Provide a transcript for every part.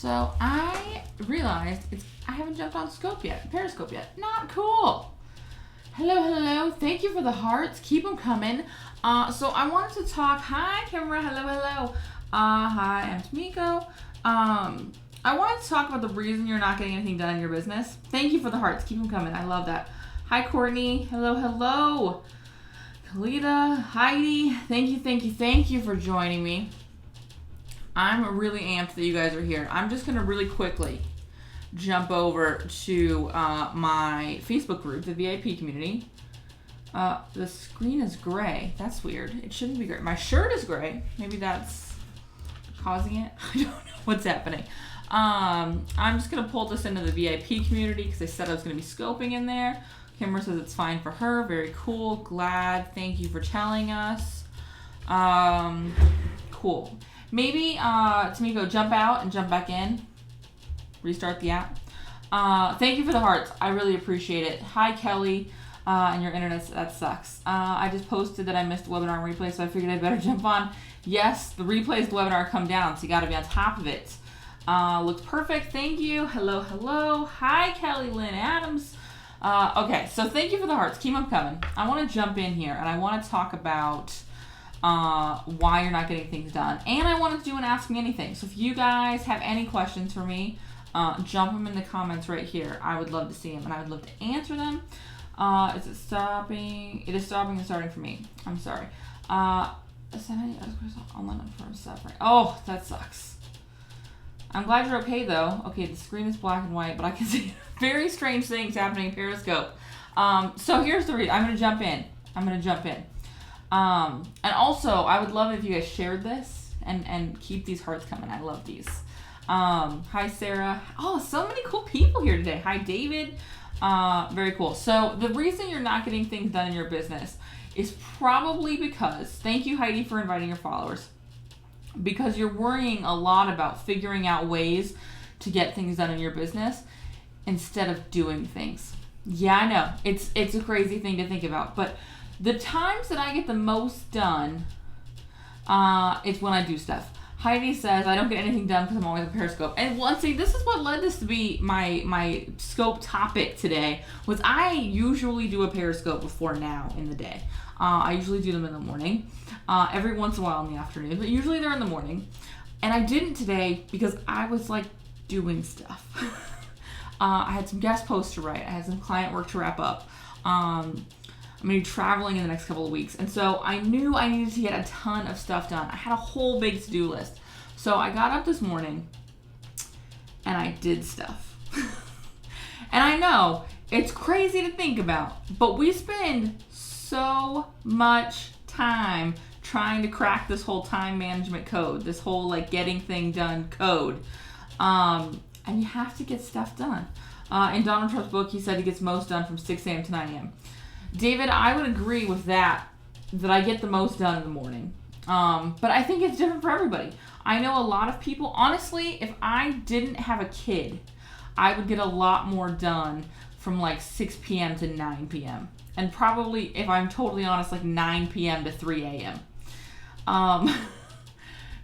So I realized I haven't jumped on Periscope yet. Not cool. Hello. Thank you for the hearts. Keep them coming. So I wanted to talk. Hi, camera. Hello. Hi, I'm Tamiko. I wanted to talk about the reason you're not getting anything done in your business. Thank you for the hearts. Keep them coming. I love that. Hi, Courtney. Hello. Kalita, Heidi. Thank you for joining me. I'm really amped that you guys are here. I'm just going to really quickly jump over to my Facebook group, the VIP community. The screen is gray. That's weird. It shouldn't be gray. My shirt is gray. Maybe that's causing it. I don't know what's happening. I'm just going to pull this into the VIP community because I said I was going to be scoping in there. Kimber says it's fine for her. Very cool. Glad. Thank you for telling us. Cool. Maybe, Tamiko, jump out and jump back in. Restart the app. Thank you for the hearts. I really appreciate it. Hi, Kelly. And your internet, that sucks. I just posted that I missed the webinar replay, so I figured I'd better jump on. Yes, the replays of the webinar come down, so you got to be on top of it. Looks perfect. Thank you. Hello. Hi, Kelly Lynn Adams. Okay, so thank you for the hearts. Keep them coming. I want to jump in here, and I want to talk about why you're not getting things done. And I want to do an Ask Me Anything. So if you guys have any questions for me, jump them in the comments right here. I would love to see them, and I would love to answer them. Is it stopping? It is stopping and starting for me. I'm sorry. Online for suffering. Oh, that sucks. I'm glad you're okay, though. Okay, the screen is black and white, but I can see very strange things happening in Periscope. So here's the reason. I'm going to jump in. And also, I would love it if you guys shared this and keep these hearts coming. I love these. Hi, Sarah. Oh, so many cool people here today. Hi, David. Very cool. So the reason you're not getting things done in your business is probably because, thank you, Heidi, for inviting your followers, because you're worrying a lot about figuring out ways to get things done in your business instead of doing things. Yeah, I know. It's a crazy thing to think about, but the times that I get the most done, it's when I do stuff. Heidi says, I don't get anything done because I'm always on Periscope. And once again, this is what led this to be my scope topic today, was I usually do a Periscope before now in the day. I usually do them in the morning, every once in a while in the afternoon, but usually they're in the morning. And I didn't today because I was like doing stuff. I had some guest posts to write. I had some client work to wrap up. I'm going to be traveling in the next couple of weeks. And so I knew I needed to get a ton of stuff done. I had a whole big to-do list. So I got up this morning and I did stuff. And I know it's crazy to think about, but we spend so much time trying to crack this whole time management code, this whole like getting thing done code. And you have to get stuff done. In Donald Trump's book, he said he gets most done from 6 a.m. to 9 a.m. David, I would agree with that I get the most done in the morning. But I think it's different for everybody. I know a lot of people, honestly, if I didn't have a kid, I would get a lot more done from like 6 p.m. to 9 p.m. And probably, if I'm totally honest, like 9 p.m. to 3 a.m.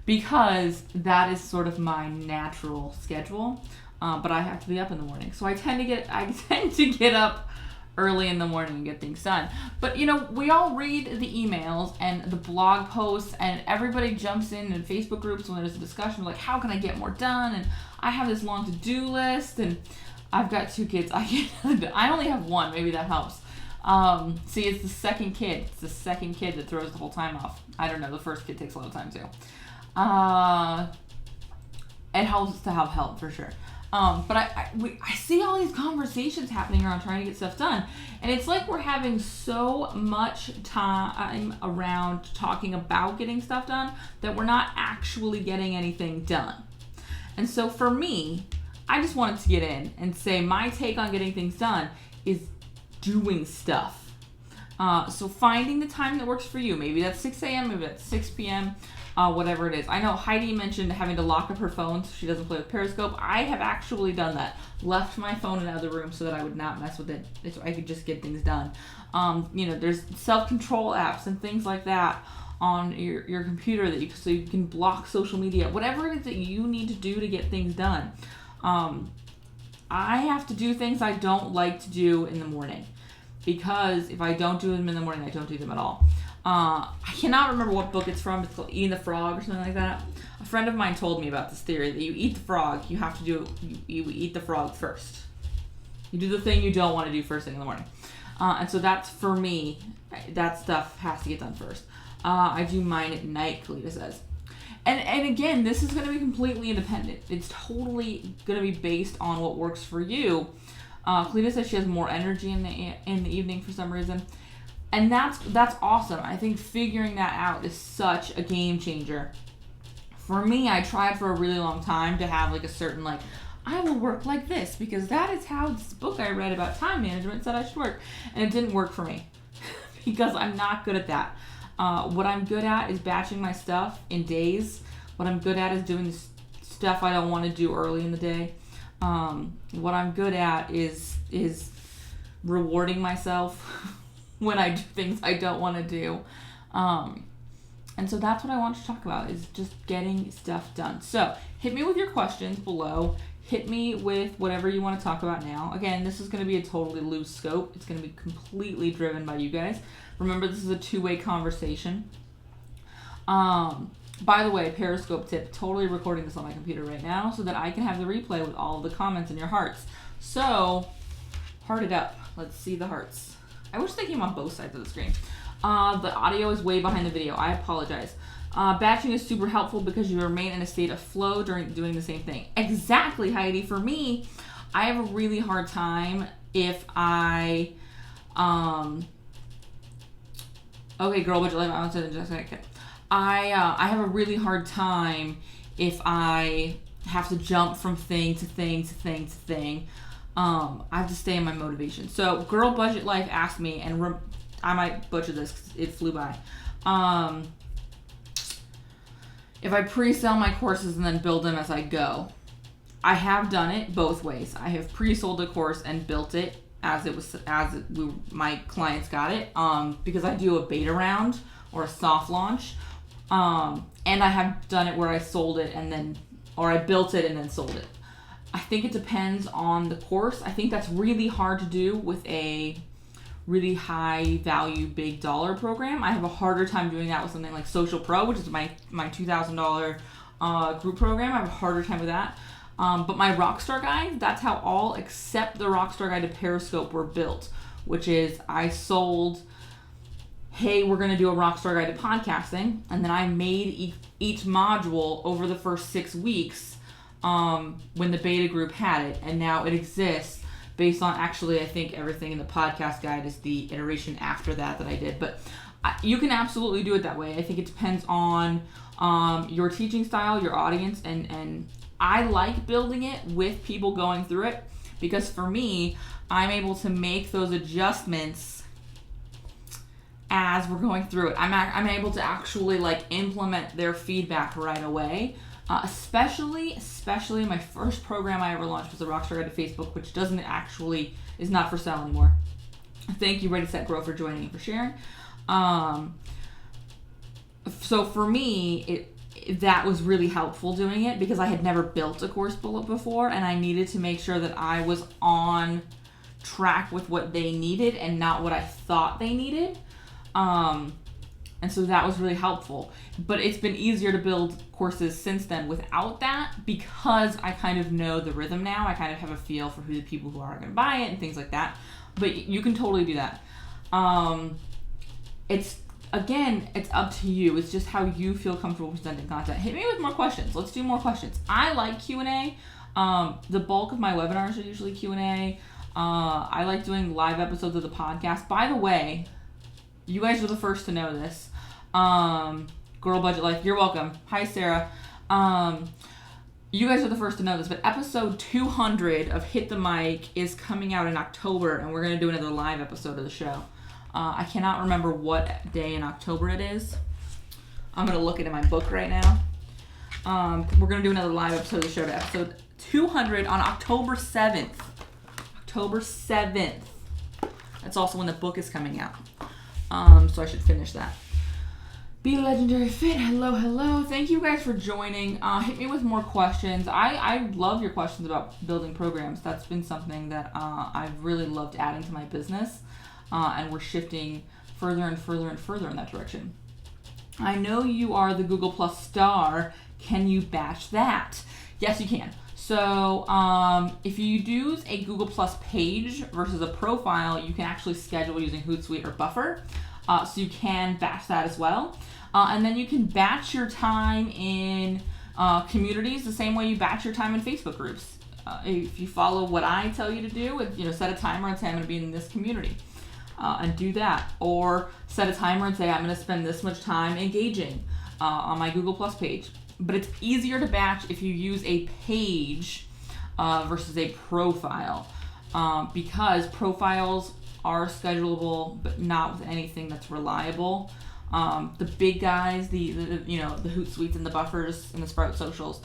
Because that is sort of my natural schedule. But I have to be up in the morning. So I tend to get up early in the morning and get things done. But we all read the emails and the blog posts, and everybody jumps in Facebook groups when there's a discussion like, how can I get more done? And I have this long to-do list, and I've got 2 kids. I only have 1. Maybe that helps. See, it's the second kid. It's the second kid that throws the whole time off. I don't know. The first kid takes a lot of time too. It helps to have help for sure. But I see all these conversations happening around trying to get stuff done. And it's like we're having so much time around talking about getting stuff done that we're not actually getting anything done. And so for me, I just wanted to get in and say my take on getting things done is doing stuff. So finding the time that works for you. Maybe that's 6 a.m., maybe that's 6 p.m., whatever it is. I know Heidi mentioned having to lock up her phone so she doesn't play with Periscope. I have actually done that. Left my phone in another room so that I would not mess with it, so I could just get things done. There's self-control apps and things like that on your computer so you can block social media, whatever it is that you need to do to get things done. I have to do things I don't like to do in the morning, because if I don't do them in the morning, I don't do them at all. I cannot remember what book it's from. It's called Eating the Frog or something like that. A friend of mine told me about this theory that you eat the frog, you eat the frog first. You do the thing you don't want to do first thing in the morning. And so that's, for me, that stuff has to get done first. I do mine at night, Kalita says. And again, this is going to be completely independent. It's totally going to be based on what works for you. Kalita says she has more energy in the evening for some reason. And that's awesome. I think figuring that out is such a game changer. For me, I tried for a really long time to have like a certain like, I will work like this because that is how this book I read about time management said I should work. And it didn't work for me because I'm not good at that. What I'm good at is batching my stuff in days. What I'm good at is doing stuff I don't want to do early in the day. What I'm good at is rewarding myself when I do things I don't want to do. And so that's what I want to talk about, is just getting stuff done. So hit me with your questions below. Hit me with whatever you want to talk about now. Again, this is going to be a totally loose scope. It's going to be completely driven by you guys. Remember, this is a two-way conversation. By the way, Periscope tip, totally recording this on my computer right now so that I can have the replay with all of the comments and your hearts. So, heart it up. Let's see the hearts. I wish they came on both sides of the screen. The audio is way behind the video. I apologize. Batching is super helpful because you remain in a state of flow during doing the same thing. Exactly, Heidi. For me, I have a really hard time if I... Okay, girl, would you like my answer in just a second? I have a really hard time if I have to jump from thing to thing to thing to thing. I have to stay in my motivation. So, Girl Budget Life asked me, and I might butcher this because it flew by. If I pre-sell my courses and then build them as I go. I have done it both ways. I have pre-sold a course and built it my clients got it, because I do a beta round or a soft launch, and I have done it where I sold it or I built it and then sold it. I think it depends on the course. I think that's really hard to do with a really high value, big dollar program. I have a harder time doing that with something like Social Pro, which is my $2,000 group program. I have a harder time with that. But my Rockstar Guide, that's how all except the Rockstar Guide to Periscope were built, which is I sold, hey, we're going to do a Rockstar Guide to podcasting, and then I made each module over the first 6 weeks when the beta group had it, and now it exists based on, actually, I think everything in the podcast guide is the iteration after that I did, but you can absolutely do it that way. I think it depends on your teaching style, your audience, and I like building it with people going through it because for me, I'm able to make those adjustments as we're going through it. I'm able to actually like implement their feedback right away. Especially my first program I ever launched was the Rockstar Guide to Facebook, which is not for sale anymore. Thank you, Ready, Set, Grow, for joining and for sharing. So for me, that was really helpful doing it because I had never built a course before, and I needed to make sure that I was on track with what they needed and not what I thought they needed. And so that was really helpful. But it's been easier to build courses since then without that because I kind of know the rhythm now. I kind of have a feel for who the people who are going to buy it and things like that. But you can totally do that. It's up to you. It's just how you feel comfortable presenting content. Hit me with more questions. Let's do more questions. I like Q&A. The bulk of my webinars are usually Q&A. I like doing live episodes of the podcast. By the way, you guys are the first to know this. Girl Budget Life, you're welcome. Hi, Sarah. You guys are the first to know this, but episode 200 of Hit the Mic is coming out in October, and we're going to do another live episode of the show. I cannot remember what day in October it is. I'm going to look it in my book right now. We're going to do another live episode of the show, episode 200 on October 7th. October 7th. That's also when the book is coming out. So I should finish that. Be Legendary Fit, hello. Thank you guys for joining. Hit me with more questions. I love your questions about building programs. That's been something that I've really loved adding to my business. And we're shifting further and further and further in that direction. I know you are the Google Plus star. Can you batch that? Yes, you can. So if you use a Google Plus page versus a profile, you can actually schedule using Hootsuite or Buffer. So you can batch that as well. And then you can batch your time in communities the same way you batch your time in Facebook groups. If you follow what I tell you to do, set a timer and say I'm going to be in this community and do that. Or set a timer and say I'm going to spend this much time engaging on my Google Plus page. But it's easier to batch if you use a page versus a profile because profiles are schedulable, but not with anything that's reliable. The big guys, the Hootsuites and the Buffers and the Sprout Socials,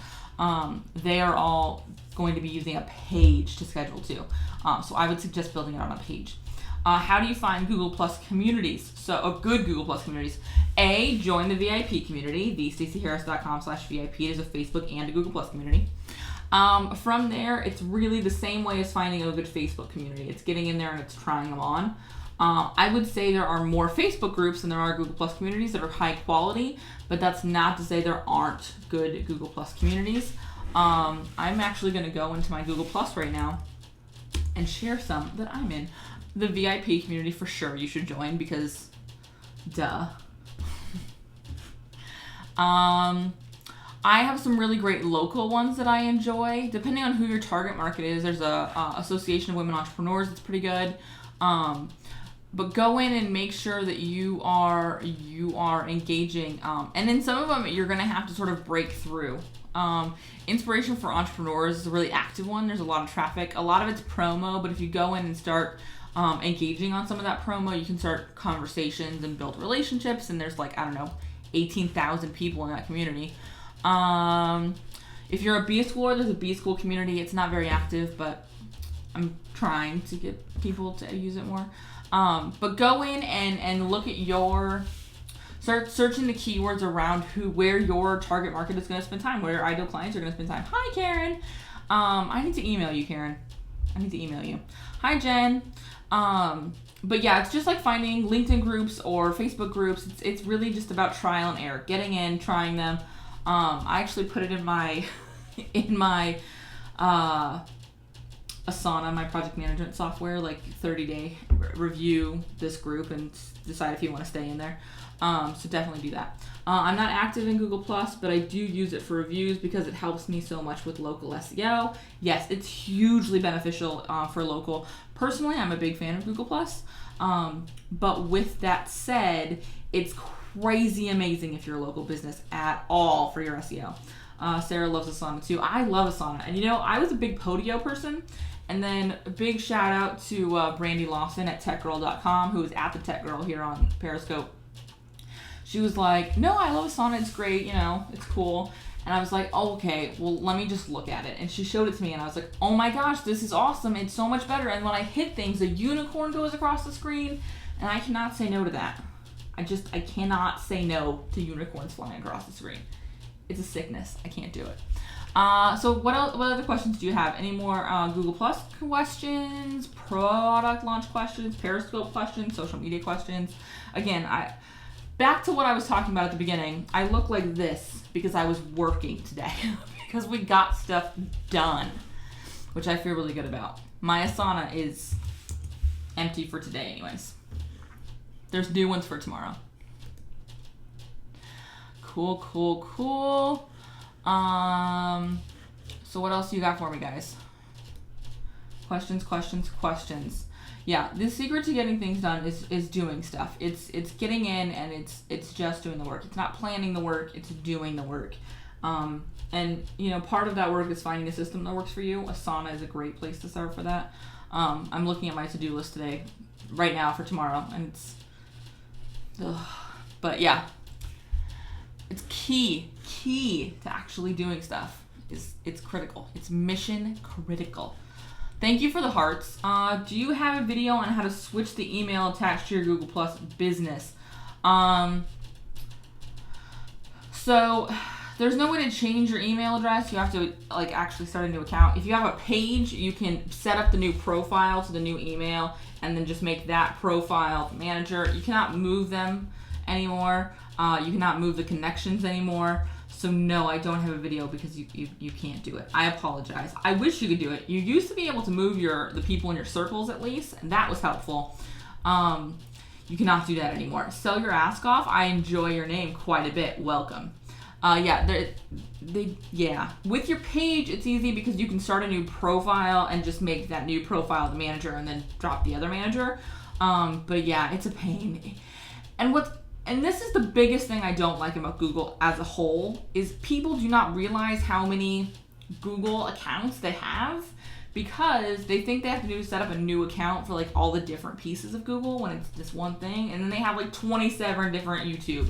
they are all going to be using a page to schedule to. So I would suggest building it on a page. How do you find Google Plus communities? So good Google Plus communities. Join the VIP community, thestaceyharris.com/VIP. It is a Facebook and a Google Plus community. From there, it's really the same way as finding a good Facebook community. It's getting in there and it's trying them on. I would say there are more Facebook groups than there are Google Plus communities that are high quality, but that's not to say there aren't good Google Plus communities. I'm actually going to go into my Google Plus right now and share some that I'm in. The VIP community for sure you should join because duh. I have some really great local ones that I enjoy. Depending on who your target market is, there's a Association of Women Entrepreneurs that's pretty good. But go in and make sure that you are engaging. And in some of them, you're going to have to sort of break through. Inspiration for Entrepreneurs is a really active one. There's a lot of traffic. A lot of it's promo, but if you go in and start engaging on some of that promo, you can start conversations and build relationships. And there's 18,000 people in that community. If you're a B Schooler, there's a B School community. It's not very active, but I'm trying to get people to use it more. But go in and look at start searching the keywords around where your target market is going to spend time, where your ideal clients are going to spend time. Hi, Karen. I need to email you, Karen. I need to email you. Hi, Jen. But yeah, it's just like finding LinkedIn groups or Facebook groups. It's really just about trial and error, getting in, trying them. I actually put it in my Asana, my project management software, 30-day review this group and decide if you want to stay in there. So definitely do that. I'm not active in Google Plus, but I do use it for reviews because it helps me so much with local SEO. Yes, it's hugely beneficial for local. Personally, I'm a big fan of Google Plus. But with that said, it's crazy amazing if you're a local business at all for your SEO. Sarah loves Asana too. I love Asana. And I was a big Podio person. And then a big shout out to Brandy Lawson at techgirl.com, who is at the Tech Girl here on Periscope. She was like, no, I love Asana. It's great. It's cool. And I was like, oh, okay, well, let me just look at it. And she showed it to me and I was like, oh my gosh, this is awesome. It's so much better. And when I hit things, a unicorn goes across the screen and I cannot say no to that. I cannot say no to unicorns flying across the screen. It's a sickness. I can't do it. So what other questions do you have? Any more Google Plus questions, product launch questions, Periscope questions, social media questions? Again, back to what I was talking about at the beginning. I look like this because I was working today because we got stuff done, which I feel really good about. My Asana is empty for today anyways. There's new ones for tomorrow. Cool. So what else you got for me, guys? Questions. Yeah, the secret to getting things done is doing stuff. It's getting in and it's just doing the work. It's not planning the work, it's doing the work. And part of that work is finding a system that works for you. Asana is a great place to start for that. I'm looking at my to-do list right now for tomorrow, and but yeah, it's key to actually doing stuff. It's critical. It's mission critical. Thank you for the hearts. Do you have a video on how to switch the email attached to your Google Plus business? So there's no way to change your email address. You have to like actually start a new account. If you have a page, you can set up the new profile to the new email and then just make that profile the manager. You cannot move them anymore. You cannot move the connections anymore. So no, I don't have a video because you can't do it. I apologize. I wish you could do it. You used to be able to move the people in your circles at least, and that was helpful. You cannot do that anymore. Sell your ask off. I enjoy your name quite a bit. Welcome. Yeah. With your page, it's easy because you can start a new profile and just make that new profile the manager and then drop the other manager. But yeah, it's a pain. And this is the biggest thing I don't like about Google as a whole is people do not realize how many Google accounts they have because they think they have to set up a new account for like all the different pieces of Google when it's just one thing. And then they have like 27 different YouTube.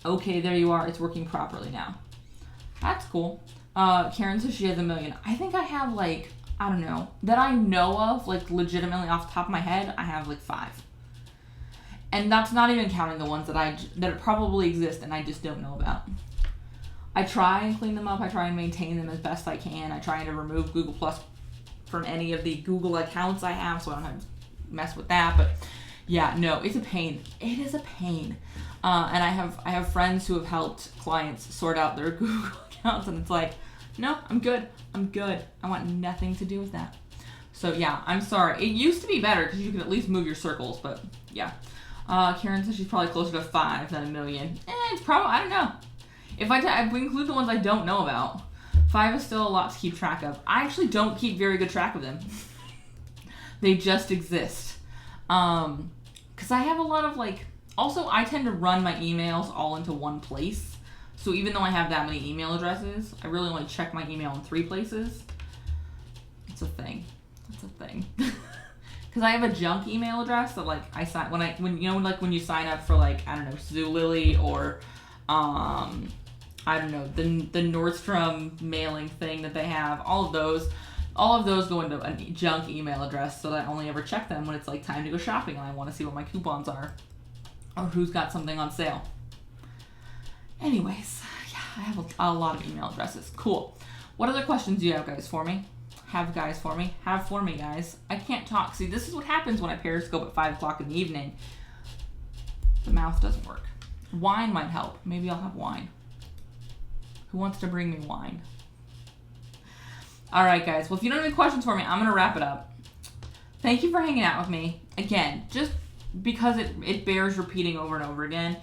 Okay, there you are. It's working properly now. That's cool. Karen says she has 1 million. I think I have like, I don't know, that I know of, like legitimately off the top of my head, I have like 5. And that's not even counting the ones that probably exist and I just don't know about. I try and clean them up. I try and maintain them as best I can. I try to remove Google Plus from any of the Google accounts I have so I don't have to mess with that. But yeah, no, it's a pain. It is a pain. And I have friends who have helped clients sort out their Google accounts and it's like, no, I'm good. I want nothing to do with that. So yeah, I'm sorry. It used to be better because you could at least move your circles, but yeah. Karen says she's probably closer to 5 than 1 million. It's probably, I don't know. If I include the ones I don't know about, 5 is still a lot to keep track of. I actually don't keep very good track of them. They just exist. Because I have a lot of like, also I tend to run my emails all into one place. So even though I have that many email addresses, I really only check my email in 3 places. It's a thing. Because I have a junk email address that like I sign when you sign up for like, I don't know, Zulily or I don't know, the Nordstrom mailing thing that they have, all of those go into a junk email address so that I only ever check them when it's like time to go shopping and I want to see what my coupons are or who's got something on sale. Anyways, yeah, I have a lot of email addresses. Cool. What other questions do you have, guys, for me? Have for me, guys. I can't talk. See, this is what happens when I Periscope at 5 o'clock in the evening. The mouth doesn't work. Wine might help. Maybe I'll have wine. Who wants to bring me wine? All right, guys. Well, if you don't have any questions for me, I'm going to wrap it up. Thank you for hanging out with me. Again, just because it bears repeating over and over again.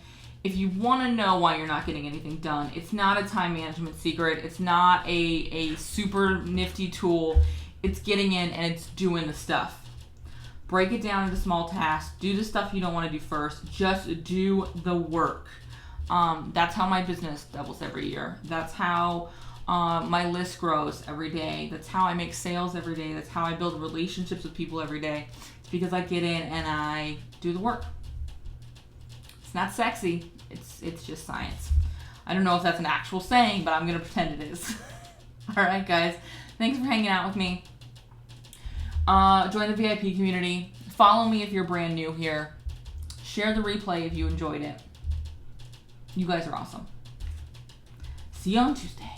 If you want to know why you're not getting anything done, it's not a time management secret. It's not a super nifty tool. It's getting in and it's doing the stuff. Break it down into small tasks. Do the stuff you don't want to do first. Just do the work. That's how my business doubles every year. That's how my list grows every day. That's how I make sales every day. That's how I build relationships with people every day. It's because I get in and I do the work. It's not sexy. It's just science. I don't know if that's an actual saying, but I'm going to pretend it is. All right, guys. Thanks for hanging out with me. Join the VIP community. Follow me if you're brand new here. Share the replay if you enjoyed it. You guys are awesome. See you on Tuesday.